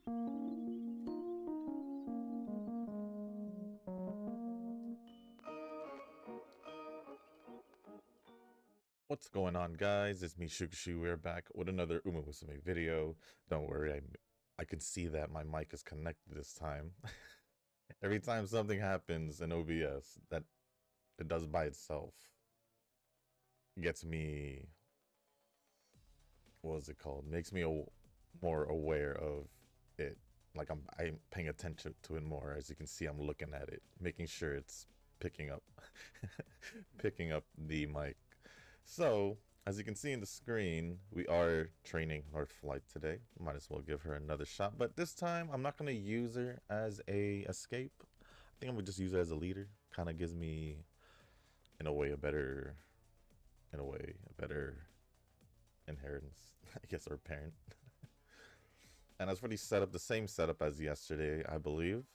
What's going on, guys? It's me, Shukushu. We're back with another umamusume video. Don't worry, I can see that my mic is connected this time. Every time something happens in OBS that it does by itself, gets me, what is it called? Makes me more aware of it. Like I'm paying attention to it more. As you can see, I'm looking at it, making sure it's picking up, picking up the mic. So, as you can see in the screen, we are training North Flight today. Might as well give her another shot. But this time, I'm not going to use her as a escape. I think I'm going to just use her as a leader. Kind of gives me, in a way, a better inheritance, I guess, or parent. And as for the setup, the same setup as yesterday, I believe,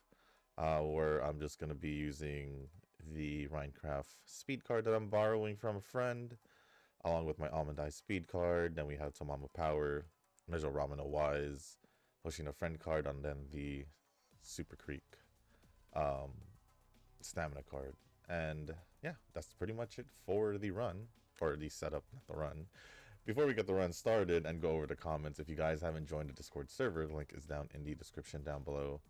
where I'm just going to be using the Minecraft speed card that I'm borrowing from a friend, along with my Almond Eye speed card. Then we have Tamama Power, Measure Ramino Wise, Hoshino Friend card, and then the Super Creek um, stamina card. And yeah, that's pretty much it for the run, or the setup, not the run. Before we get the run started and go over the comments, if you guys haven't joined the Discord server, the link is down in the description down below.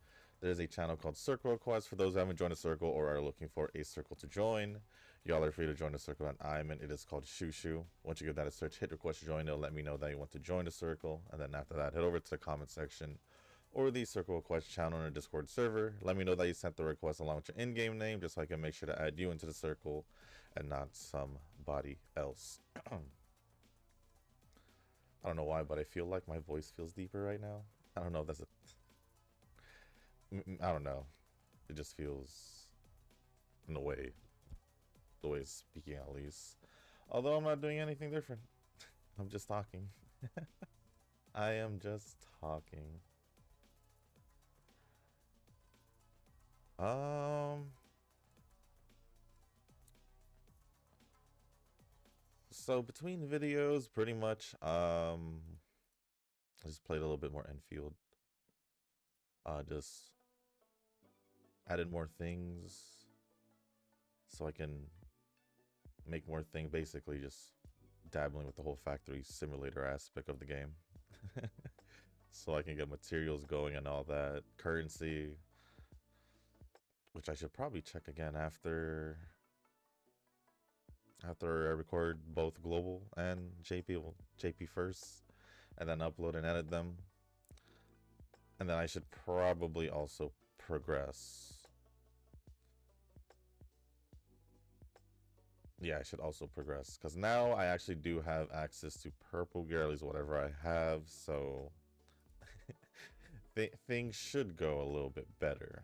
There's a channel called Circle Request for those who haven't joined a circle or are looking for a circle to join. Y'all are free to join the circle that I'm in. It is called Shushu. Once you give that a search, hit request to join. It'll let me know that you want to join the circle. And then after that, head over to the comment section or the Circle Request channel on the Discord server. Let me know that you sent the request along with your in-game name, just so I can make sure to add you into the circle and not somebody else. I don't know why, but I feel like my voice feels deeper right now. I don't know if that's I don't know. It just feels, in a way, the way it's speaking at least. Although I'm not doing anything different. I'm just talking. I am just talking. So between videos, pretty much, I just played a little bit more Enfield. Just added more things so I can make more things. Basically, just dabbling with the whole factory simulator aspect of the game. So I can get materials going and all that. Currency, which I should probably check again after I record both global and JP. Well, JP first, and then upload and edit them. And then I should probably also progress. Yeah, I should also progress, because now I actually do have access to purple gear, at least whatever I have, so things should go a little bit better.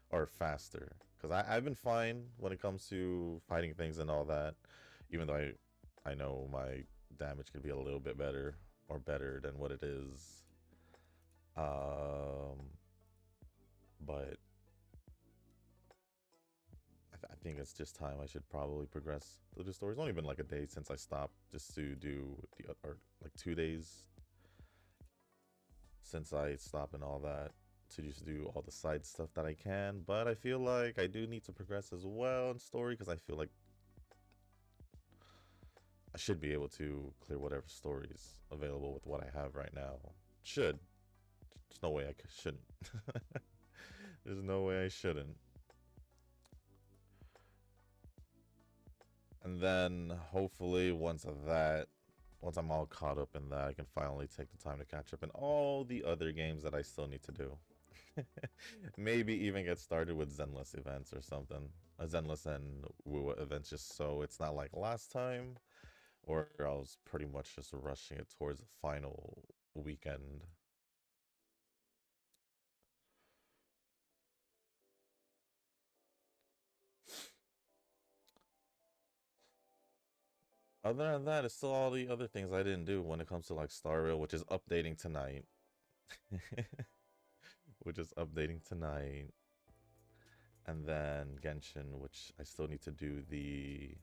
Or faster, because I've been fine when it comes to fighting things and all that, even though I know my damage could be a little bit better, or better than what it is. But I think it's just time. I should probably progress through the story. It's only been like a day since I stopped just to do the, or like 2 days since I stopped and all that, to just do all the side stuff that I can. But I feel like I do need to progress as well in story, because I feel like I should be able to clear whatever stories available with what I have right now. Should. There's no way I shouldn't. There's no way I shouldn't. And then hopefully once I'm all caught up in that, I can finally take the time to catch up in all the other games that I still need to do. Maybe even get started with Zenless events or something. Zenless and Woo events, just so it's not like last time, where I was pretty much just rushing it towards the final weekend. Other than that, it's still all the other things I didn't do when it comes to like Star Rail, which is updating tonight. Which is updating tonight. And then Genshin, which I still need to do the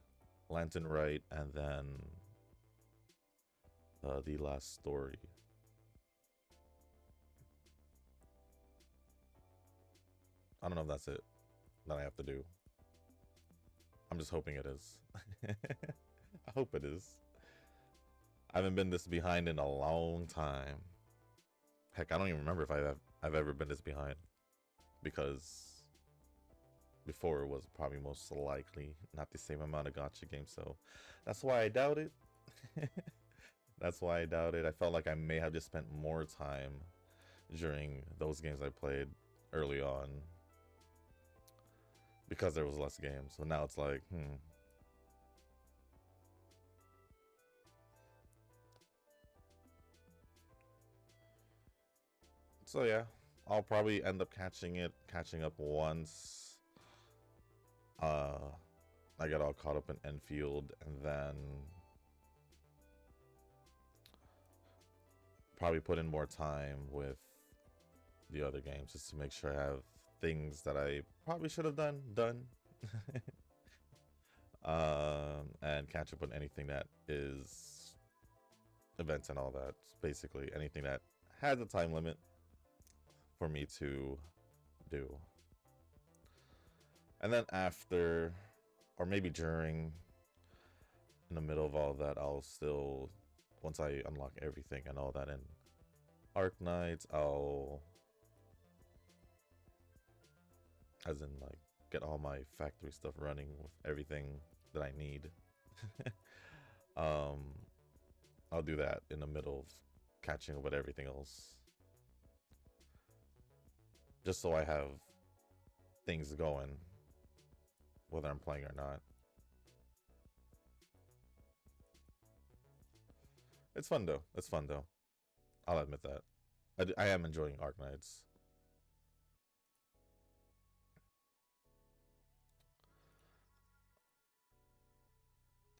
Lantern Rite, and then the last story. I don't know if that's it that I have to do. I'm just hoping it is. I hope it is. I haven't been this behind in a long time. Heck, I don't even remember if I've ever been this behind, because before it was probably most likely not the same amount of gacha games, so that's why I doubt it. That's why I doubt it. I felt like I may have just spent more time during those games I played early on because there was less games. So now it's like, So yeah, I'll probably end up catching up once I get all caught up in Enfield, and then probably put in more time with the other games just to make sure I have things that I probably should have done. And catch up on anything that is events and all that. Basically, anything that has a time limit for me to do. And then after, or maybe during, in the middle of all that, I'll still, once I unlock everything and all that in Arc Knights, I'll, as in like, get all my factory stuff running with everything that I need. I'll do that in the middle of catching up with everything else, just so I have things going, whether I'm playing or not. It's fun though. It's fun though. I'll admit that. I am enjoying Arc Knights.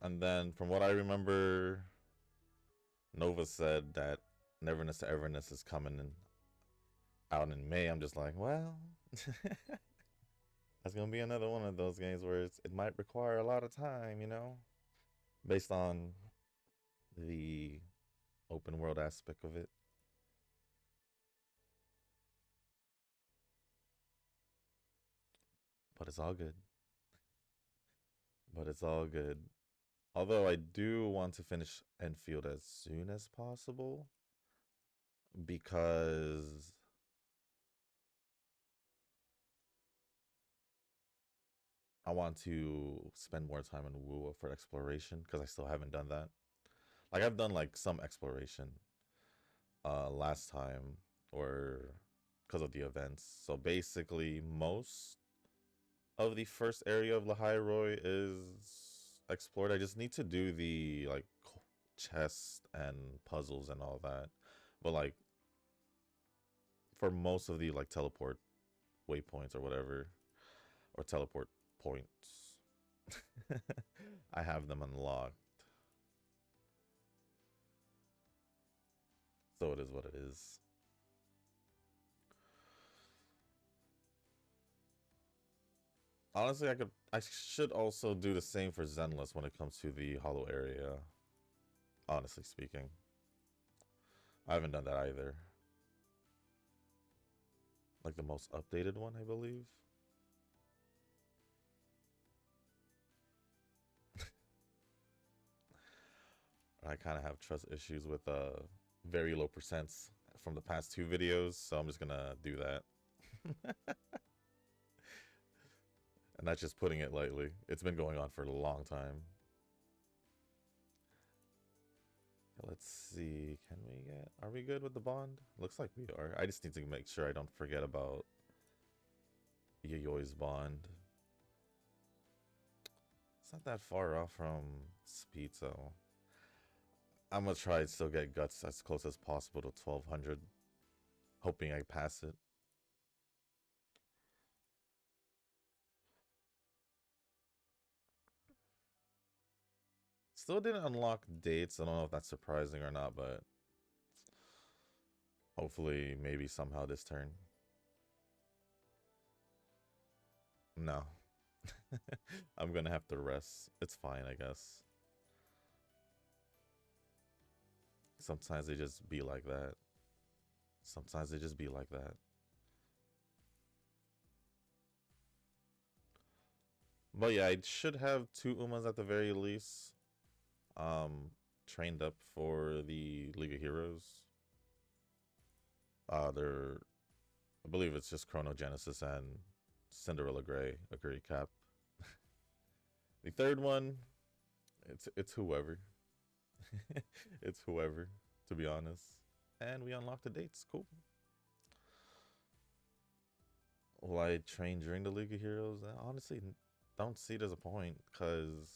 And then, from what I remember, Nova said that Neverness to Everness is coming out in May. I'm just like, well, that's gonna be another one of those games where it might require a lot of time, based on the open world aspect of it. But it's all good. But it's all good. Although I do want to finish Enfield as soon as possible, because I want to spend more time in Wua for exploration, because I still haven't done that. Like, I've done like some exploration last time, or because of the events. So basically, most of the first area of Lahairoi is explored. I just need to do the like chest and puzzles and all that. But like, for most of the like teleport waypoints or whatever, or teleport points, I have them unlocked. So it is what it is. Honestly, I should also do the same for Zenless when it comes to the hollow area. Honestly speaking, I haven't done that either. Like the most updated one, I believe. I kind of have trust issues with very low percents from the past two videos, so I'm just gonna do that. And that's just putting it lightly. It's been going on for a long time. Let's see. Are we good with the bond? Looks like we are. I just need to make sure I don't forget about Yayoi's bond. It's not that far off from speed, so I'm gonna try to still get guts as close as possible to 1200, hoping I pass it. Still didn't unlock dates. I don't know if that's surprising or not, but hopefully, maybe somehow this turn. No. I'm gonna have to rest. It's fine, I guess. Sometimes they just be like that. Sometimes they just be like that. But yeah, I should have 2 Umas at the very least. Trained up for the League of Heroes. They're, I believe it's just Chronogenesis and Cinderella Gray, a gray cap. The third one, it's whoever. It's whoever, to be honest. And we unlocked the dates. Cool. Will I train during the League of Heroes? I honestly don't see it as a point because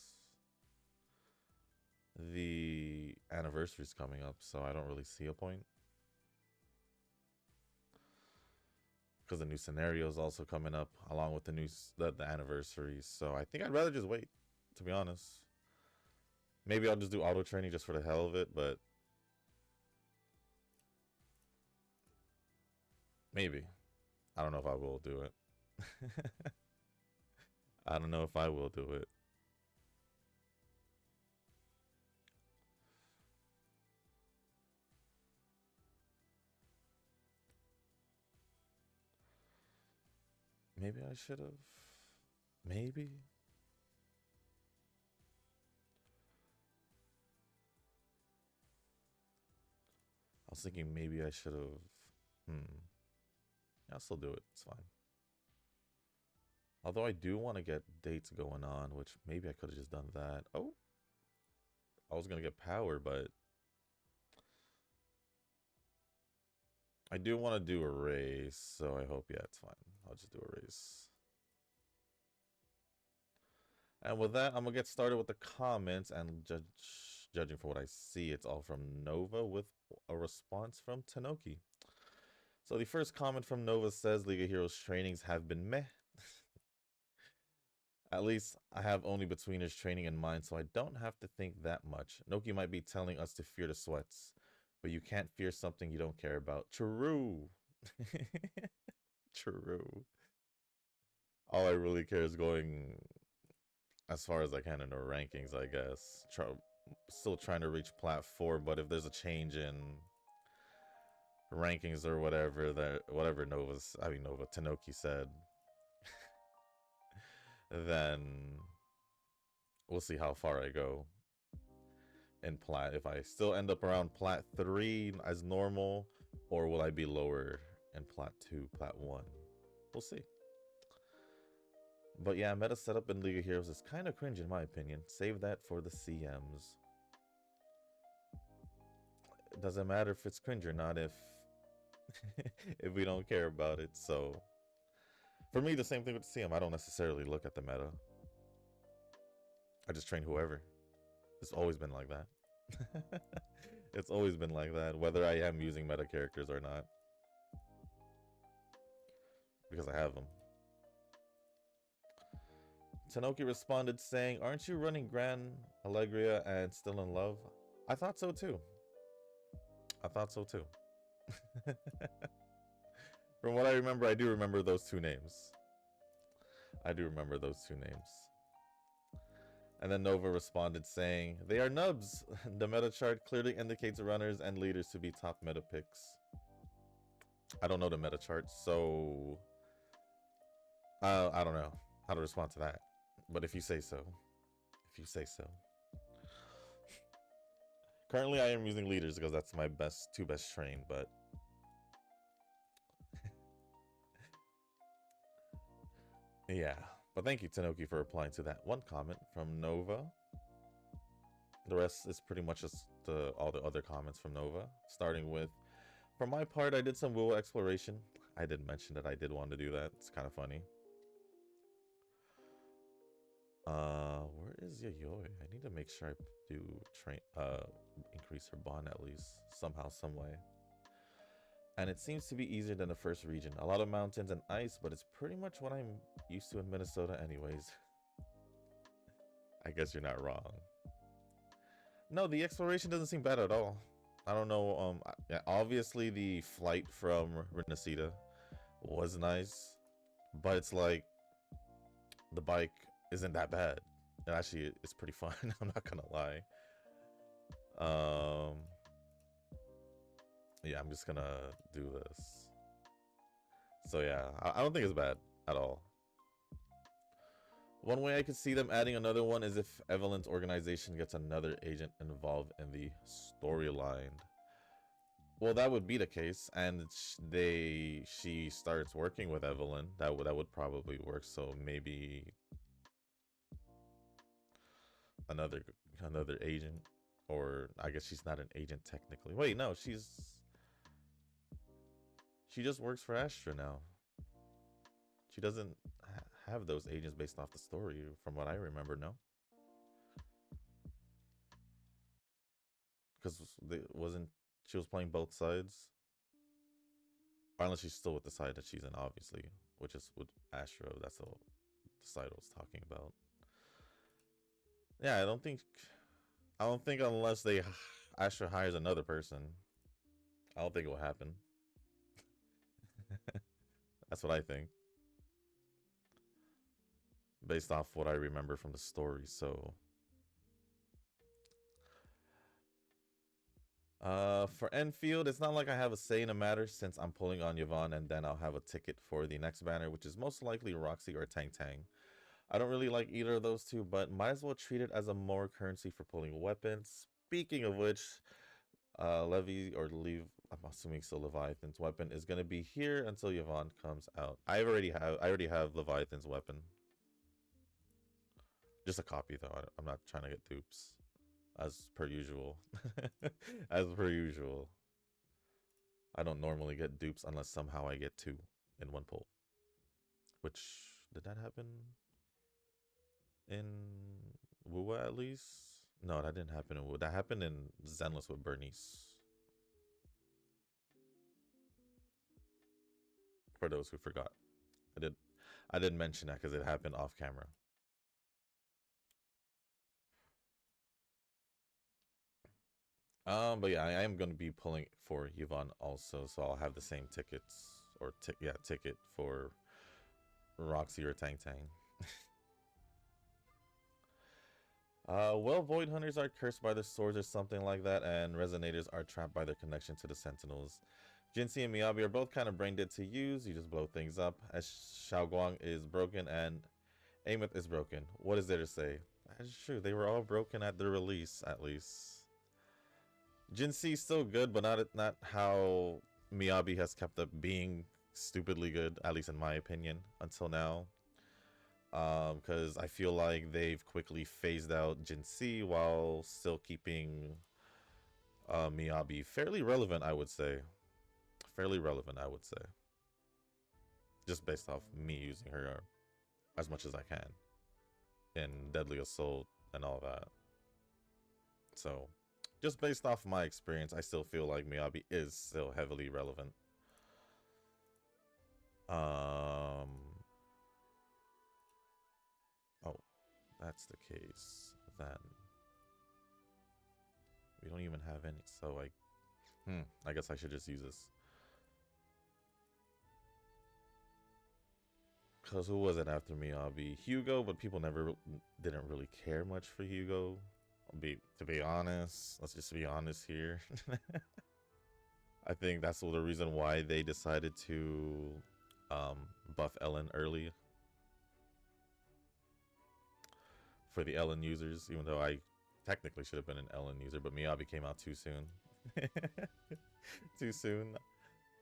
the anniversary's coming up, so I don't really see a point. Because the new scenario is also coming up along with the anniversary. So I think I'd rather just wait, to be honest. Maybe I'll just do auto training just for the hell of it, but maybe. I don't know if I will do it. I don't know if I will do it. Maybe I should have. Maybe. I was thinking maybe I should have. I'll still do it. It's fine. Although I do want to get dates going on, which maybe I could have just done that. Oh, I was gonna get power, but I do want to do a race, so I hope, yeah, it's fine. I'll just do a race. And with that, I'm gonna get started with the comments and judging for what I see, it's all from Nova with a response from Tanoki. So the first comment from Nova says League of Heroes trainings have been meh. At least I have only betweeners training in mind, so I don't have to think that much. Noki might be telling us to fear the sweats, but you can't fear something you don't care about. True. True. All I really care is going as far as I can in the rankings, I guess. Still trying to reach plat 4, but if there's a change in rankings or whatever Nova Tanoki said, then we'll see how far I go in plat. If I still end up around plat 3 as normal, or will I be lower in plat 2, plat 1? We'll see. But yeah, meta setup in League of Heroes is kind of cringe in my opinion. Save that for the CMs. It doesn't matter if it's cringe or not if if we don't care about it. So for me, the same thing with the CM. I don't necessarily look at the meta. I just train whoever. It's always been like that. It's always been like that, whether I am using meta characters or not. Because I have them. Tanoki responded saying, "Aren't you running Grand Allegria and Still in Love?" I thought so too. I thought so too. From what I remember, I do remember those 2 names. I do remember those 2 names. And then Nova responded saying, "They are nubs. The meta chart clearly indicates runners and leaders to be top meta picks." I don't know the meta chart, so I don't know how to respond to that. But if you say so. If you say so. Currently, I am using leaders because that's my two best train, but yeah. But thank you, Tanoki, for replying to that one comment from Nova. The rest is pretty much just all the other comments from Nova. Starting with, for my part, I did some WoW exploration. I did mention that I did want to do that. It's kind of funny. Where is Yayoi? I need to make sure I do increase her bond at least somehow, some way. And it seems to be easier than the first region. A lot of mountains and ice, but it's pretty much what I'm used to in Minnesota anyways. I guess you're not wrong. No, the exploration doesn't seem bad at all. I don't know. Yeah, obviously the flight from Renacida was nice, but it's like the bike isn't that bad. And actually, it's pretty fun. I'm not gonna lie. Yeah, I'm just gonna do this. So yeah, I don't think it's bad at all. One way I could see them adding another one is if Evelyn's organization gets another agent involved in the storyline. Well, that would be the case, and she starts working with Evelyn. That would probably work. So maybe another another agent, or I guess she's not an agent technically. Wait, no, she just works for Astra now. She doesn't have those agents based off the story, from what I remember. No, because wasn't she was playing both sides? Or unless she's still with the side that she's in, obviously, which is with Astra. That's the side I was talking about. Yeah, I don't think unless Astra hires another person, I don't think it will happen. That's what I think, based off what I remember from the story. So, for Enfield, it's not like I have a say in the matter since I'm pulling on Yvonne, and then I'll have a ticket for the next banner, which is most likely Roxy or Tang Tang. I don't really like either of those two, but might as well treat it as a more currency for pulling weapons. Speaking of which, Levy or Leave, I'm assuming so Leviathan's weapon is gonna be here until Yvonne comes out. I already have Leviathan's weapon. Just a copy though. I'm not trying to get dupes, as per usual. As per usual. I don't normally get dupes unless somehow I get two in one pull. Which, did that happen in Wuwa at least? No, that didn't happen in Wuwa. That happened in Zenless with Bernice. For those who forgot. I did I didn't mention that because it happened off camera. But yeah, I am going to be pulling for Yvonne also, so I'll have the same tickets or ticket for Roxy or Tang Tang. Well, Void Hunters are cursed by their swords or something like that, and Resonators are trapped by their connection to the Sentinels. Jinsei and Miyabi are both kind of brain dead to use. You just blow things up. As Xiaoguang is broken and Ameth is broken. What is there to say? That's true. They were all broken at the release, at least. Jinsei's still good, but not how Miyabi has kept up being stupidly good, at least in my opinion, until now. Because I feel like they've quickly phased out Jinsei while still keeping Miyabi fairly relevant, I would say. Fairly relevant, I would say. Just based off me using her as much as I can in Deadly Assault and all that. So, just based off my experience, I still feel like Miyabi is still heavily relevant. Oh, that's the case. Then we don't even have any. So I guess I should just use this. Cause who was it after Miyabi? Hugo, but people never didn't really care much for Hugo. To be honest, let's just be honest here. I think that's the reason why they decided to buff Ellen early for the Ellen users, even though I technically should have been an Ellen user, but Miyabi came out too soon. Too soon.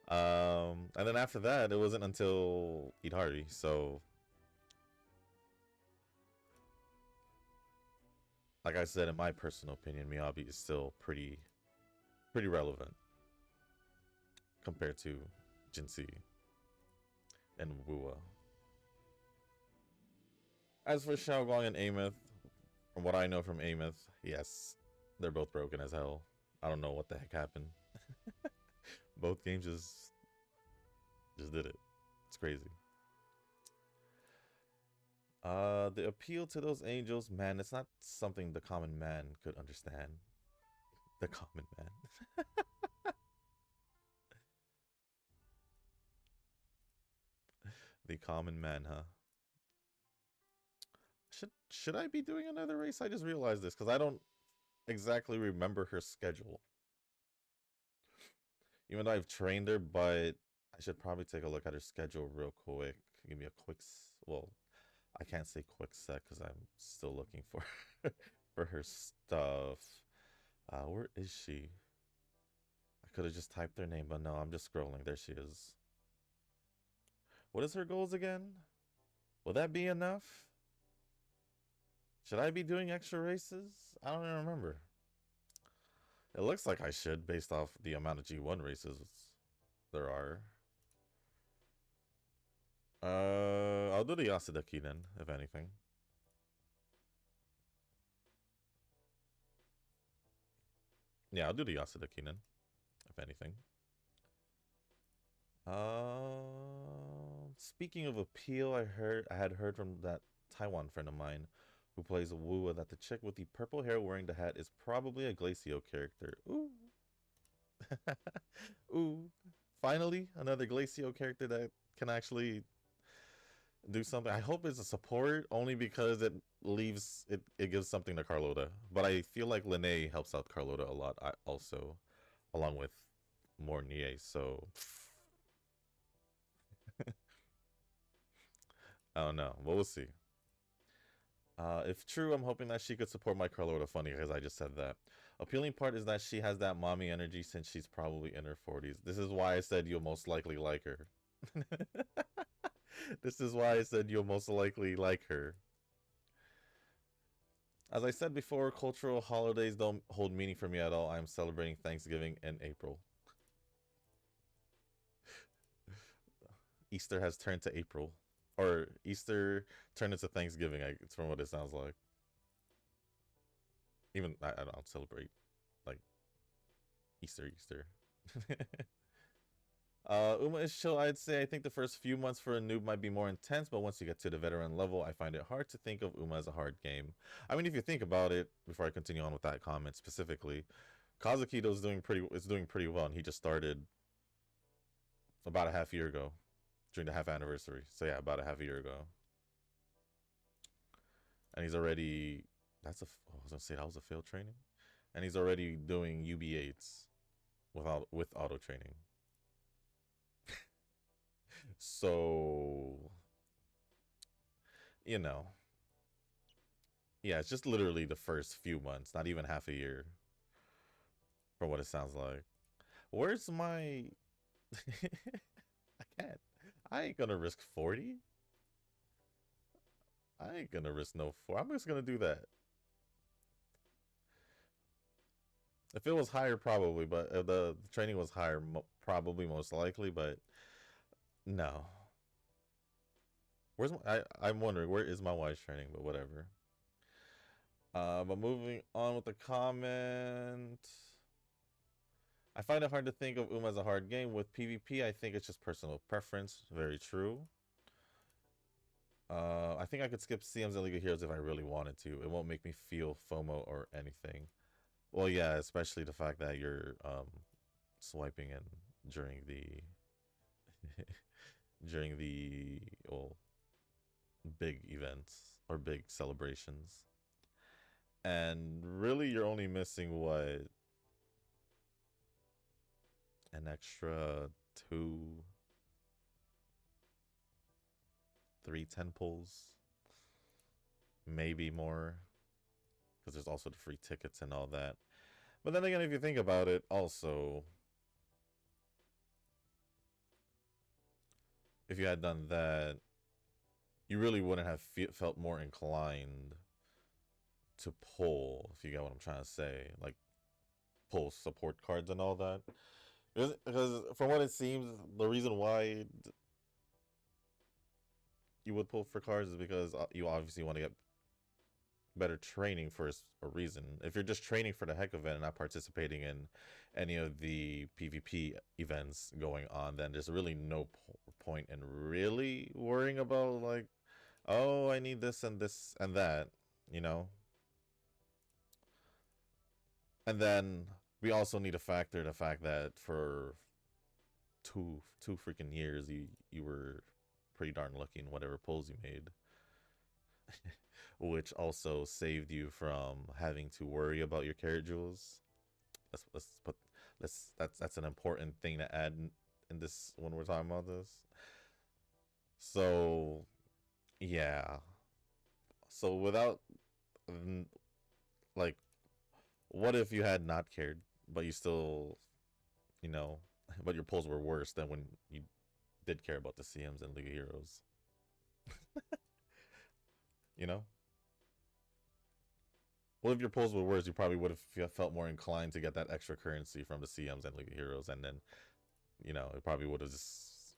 And then after that, it wasn't until Idari, so like I said, in my personal opinion, Miyabi is still pretty relevant compared to Jinsei and Wuwa. As for Xiaoguang and Ameth, from what I know from Ameth, yes, they're both broken as hell. I don't know what the heck happened. Both games just did it. It's crazy. The appeal to those angels, man, it's not something the common man could understand. The common man. The common man, huh? Should I be doing another race? I just realized this because I don't exactly remember her schedule. Even though I've trained her, but I should probably take a look at her schedule real quick. Give me a quick, well, I can't say quick set because I'm still looking for for her stuff. Where is she? I could have just typed her name, but no, I'm just scrolling. There she is. What is her goals again? Will that be enough? Should I be doing extra races? I don't even remember. It looks like I should based off the amount of G1 races there are. I'll do the Yasadaki then, if anything. Yeah, I'll do the Yasadaki then, if anything. Speaking of appeal, I had heard from that Taiwan friend of mine who plays Wua that the chick with the purple hair wearing the hat is probably a Glacio character. Ooh. Ooh. Finally, another Glacio character that can actually do something. I hope it's a support only because it gives something to Carlota. But I feel like Lene helps out Carlota a lot also, along with Mornier. So I don't know. But we'll see. If true, I'm hoping that she could support my Carlota funny because I just said that. Appealing part is that she has that mommy energy since she's probably in her 40s. This is why I said you'll most likely like her. This is why I said you'll most likely like her. As I said before, cultural holidays don't hold meaning for me at all. I'm celebrating Thanksgiving in April. Easter has turned to April. Or Easter turned into Thanksgiving, it's from what it sounds like. Even, I don't celebrate, like, Easter. Uma is chill, I'd say. I think the first few months for a noob might be more intense, but once you get to the veteran level, I find it hard to think of Uma as a hard game. I mean, if you think about it, before I continue on with that comment specifically, Kazukido is doing pretty well, and he just started about a half year ago, during the half anniversary. So yeah, about a half a year ago, and he's already. I was gonna say that was a failed training, and he's already doing UB8s with auto training. So, you know, yeah, it's just literally the first few months, not even half a year, from what it sounds like. Where's my? I can't. I ain't gonna risk 40. I ain't gonna risk no 4. I'm just gonna do that. If it was higher, probably, but if the training was higher, probably most likely, but no. Where's my? I'm wondering where is my wise training, but whatever. But moving on with the comment. I find it hard to think of Uma as a hard game. With PvP, I think it's just personal preference. Very true. I think I could skip CMs and League of Heroes if I really wanted to. It won't make me feel FOMO or anything. Well, yeah, especially the fact that you're swiping in during the during the well, big events or big celebrations. And really you're only missing what, an extra 3 10 pulls, maybe more, because there's also the free tickets and all that. But then again, if you think about it, also, if you had done that, you really wouldn't have felt more inclined to pull, if you get what I'm trying to say, like pull support cards and all that. Because from what it seems, the reason why you would pull for cards is because you obviously want to get better training for a reason. If you're just training for the heck of it and not participating in any of the PvP events going on, then there's really no point in really worrying about, like, oh, I need this and that, you know? And then we also need to factor the fact that for two freaking years you were pretty darn lucky in whatever pulls you made. Which also saved you from having to worry about your carrot jewels. That's an important thing to add in this when we're talking about this. So yeah, So without mm, like, what if you had not cared, but you still, you know, but your polls were worse than when you did care about the CMs and League of Heroes? You know, what if your polls were worse? You probably would have felt more inclined to get that extra currency from the CMs and League of Heroes, and then it probably would have just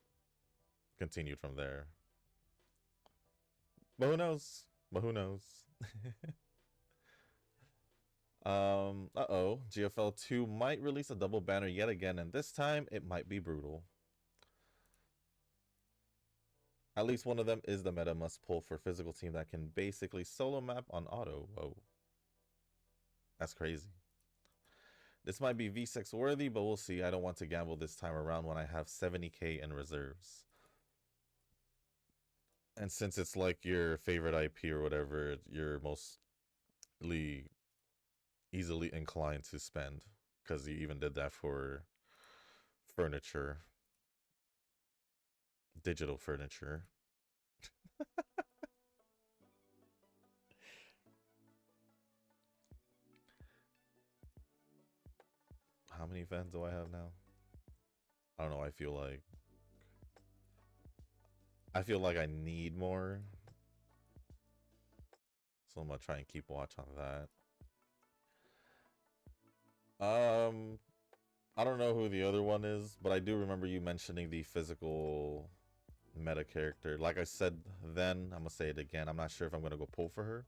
continued from there. But who knows? But who knows? Uh-oh. GFL 2 might release a double banner yet again, and this time it might be brutal. At least one of them is the meta must pull for physical team that can basically solo map on auto. Whoa. That's crazy. This might be V6 worthy, but we'll see. I don't want to gamble this time around when I have 70k in reserves. And since it's like your favorite IP or whatever, you're mostly easily inclined to spend, because you even did that for furniture, digital furniture. How many fans do I have now? I don't know. I feel like I need more, so I'm gonna try and keep watch on that. I don't know who the other one is, but I do remember you mentioning the physical meta character. Like I said then, I'm gonna say it again. I'm not sure if I'm gonna go pull for her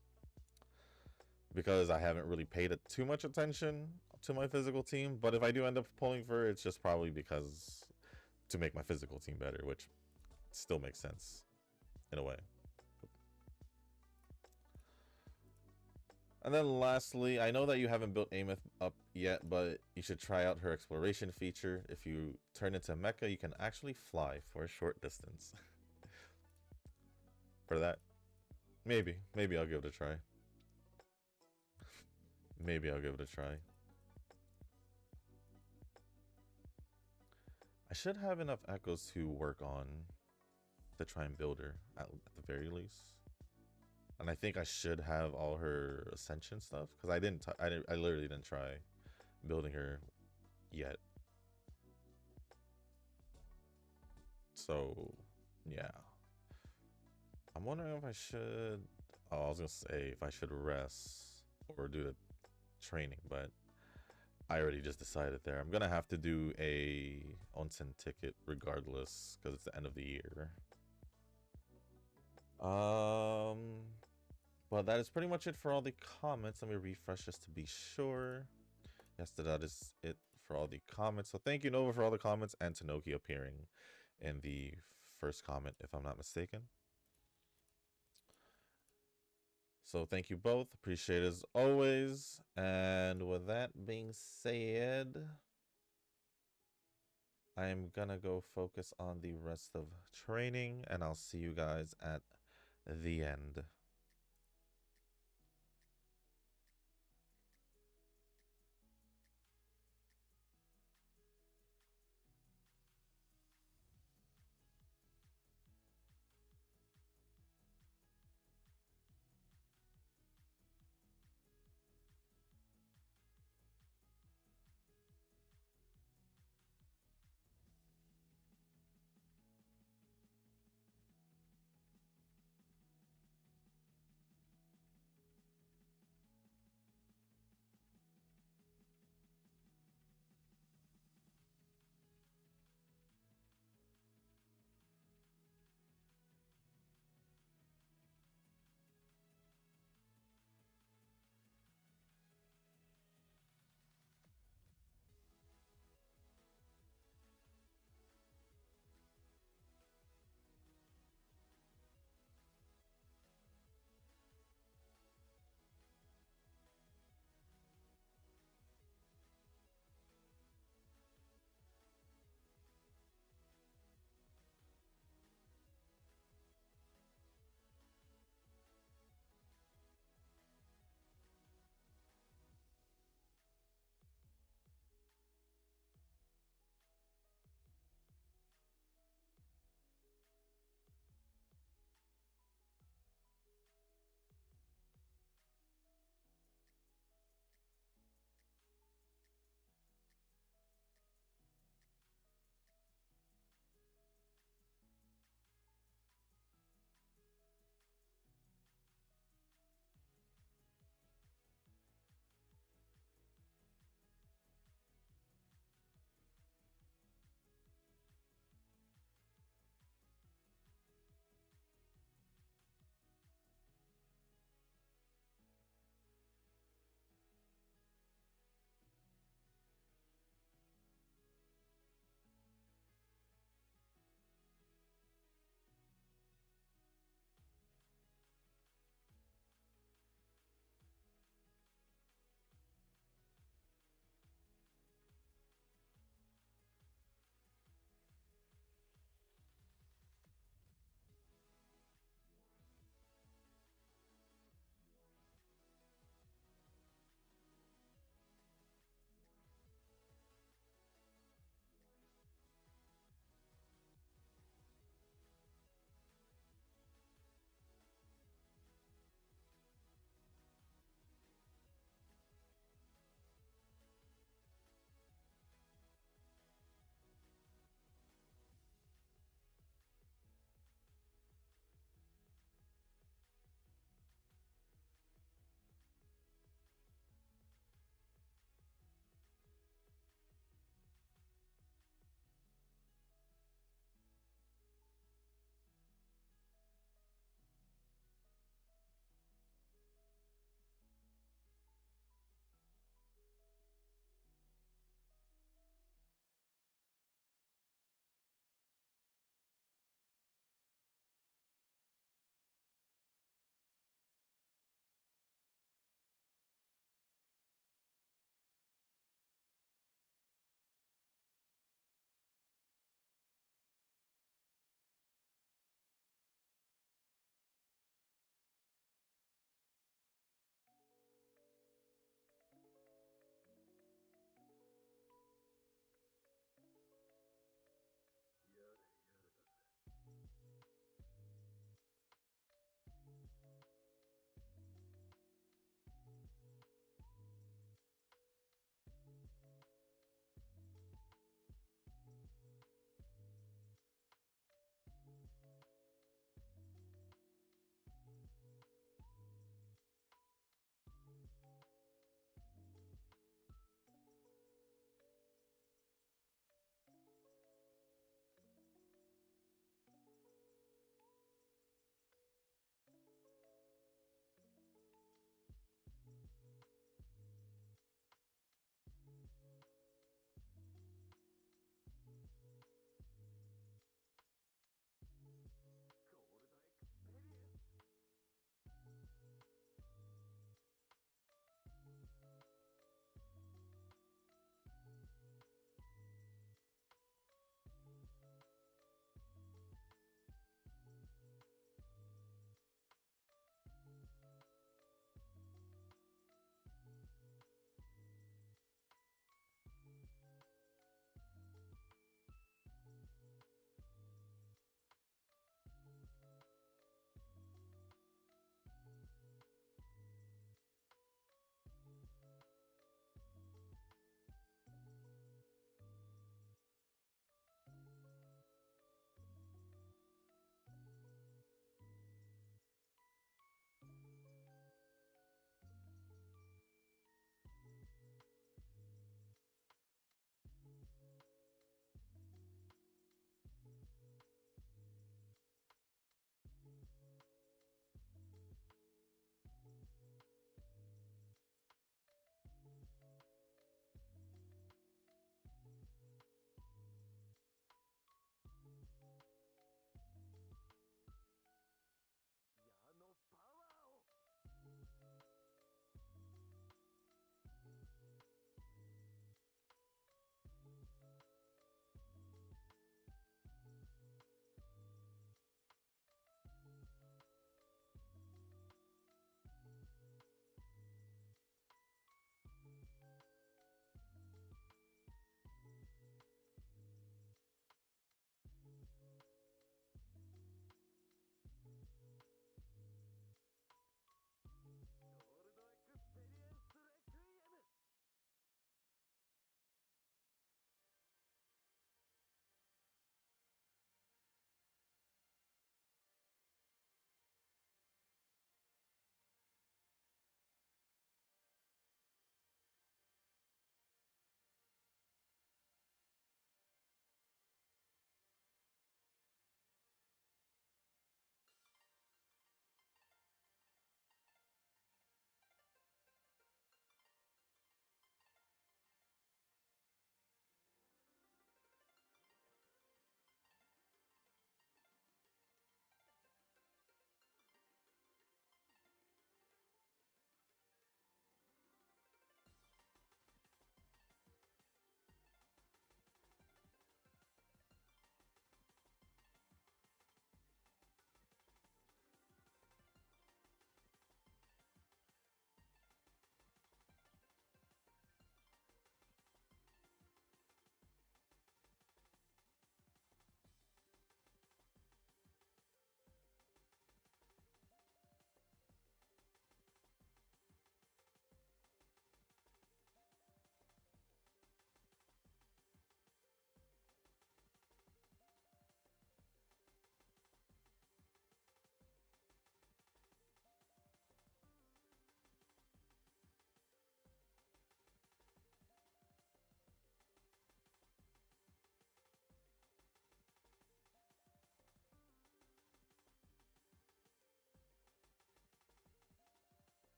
because I haven't really paid it too much attention to my physical team. But if I do end up pulling for her, it's just probably because to make my physical team better, which still makes sense in a way. And then lastly, I know that you haven't built Ameth up yet, but you should try out her exploration feature. If you turn into Mecha, you can actually fly for a short distance. For that, maybe I'll give it a try. Maybe I'll give it a try. I should have enough echoes to work on to try and build her at the very least. And I think I should have all her ascension stuff because I literally didn't try building her yet. So yeah, I'm wondering if I should. Oh, I was gonna say if I should rest or do the training, but I already just decided there. I'm gonna have to do a onsen ticket regardless because it's the end of the year. But that is pretty much it for all the comments. Let me refresh just to be sure. Yes, that is it for all the comments. So thank you, Nova, for all the comments, and Tanoki appearing in the first comment, if I'm not mistaken. So thank you both. Appreciate it as always. And with that being said, I am gonna go focus on the rest of training, and I'll see you guys at the end.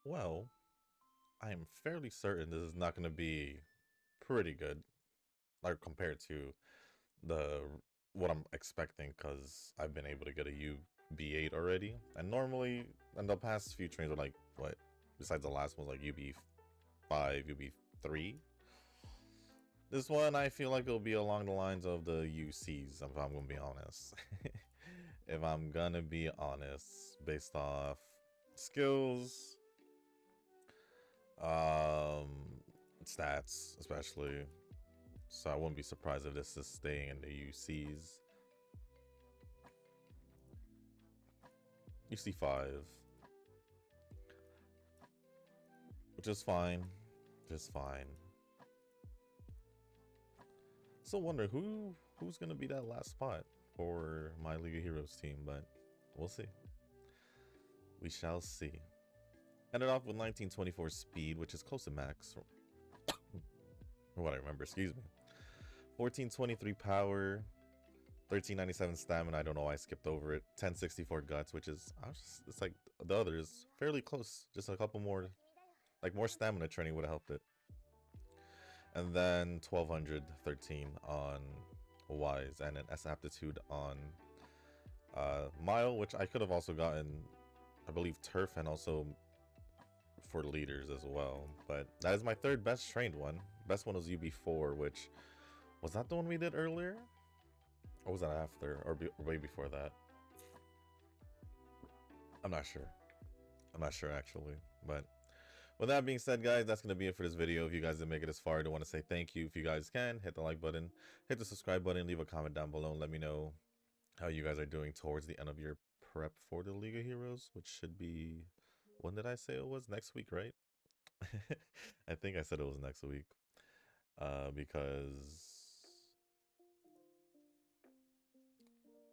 Well, I am fairly certain this is not going to be pretty good, like compared to the what I'm expecting, because I've been able to get a UB8 already, and normally in the past few trains were like what, besides the last one was like UB5, UB3. This one I feel like it'll be along the lines of the UCs, if I'm gonna be honest. If I'm gonna be honest, based off skills, um, stats especially. So I wouldn't be surprised if this is staying in the UCs. UC5, which is fine, just fine. Still wonder who's gonna be that last spot for my League of Heroes team, but we'll see. We shall see. Ended off with 1924 speed, which is close to max, from what I remember. Excuse me. 1423 power, 1397 stamina. I don't know why I skipped over it. 1064 guts, which is it's like the others, fairly close. Just a couple more, like more stamina training would have helped it. And then 1213 on Wise, and an S aptitude on Mile, which I could have also gotten, I believe, Turf, and also for leaders as well. But that is my third best trained one. Best one was UB4, which was that the one we did earlier? Or was that after? Or way before that? I'm not sure. I'm not sure actually. But with that being said, guys, that's going to be it for this video. If you guys didn't make it this far, I do want to say thank you. If you guys can, hit the like button, hit the subscribe button, leave a comment down below, and let me know how you guys are doing towards the end of your prep for the League of Heroes, which should be, when did I say it was? Next week, right? I think I said it was next week. Because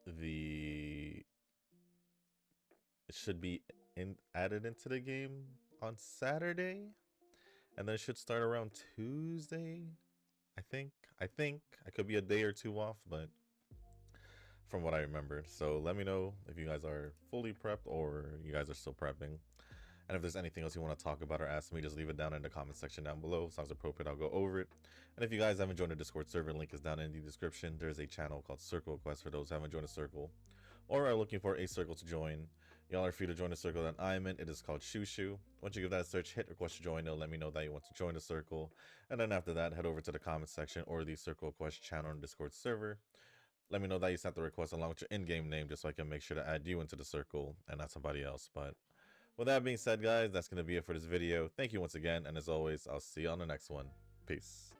it should be added into the game on Saturday, and then it should start around Tuesday. I think I could be a day or two off, but from what I remember. So let me know if you guys are fully prepped or you guys are still prepping. And if there's anything else you want to talk about or ask me, just leave it down in the comment section down below. Sounds appropriate, I'll go over it. And if you guys haven't joined the Discord server, link is down in the description. There's a channel called Circle Quest for those who haven't joined a circle or are looking for a circle to join. Y'all are free to join the circle that I'm in. It is called Shushu. Once you give that a search, hit request to join. It'll let me know that you want to join the circle. And then after that, head over to the comment section or the Circle Quest channel on the Discord server. Let me know that you sent the request along with your in-game name, just so I can make sure to add you into the circle and not somebody else. But with that being said, guys, that's going to be it for this video. Thank you once again, and as always, I'll see you on the next one. Peace.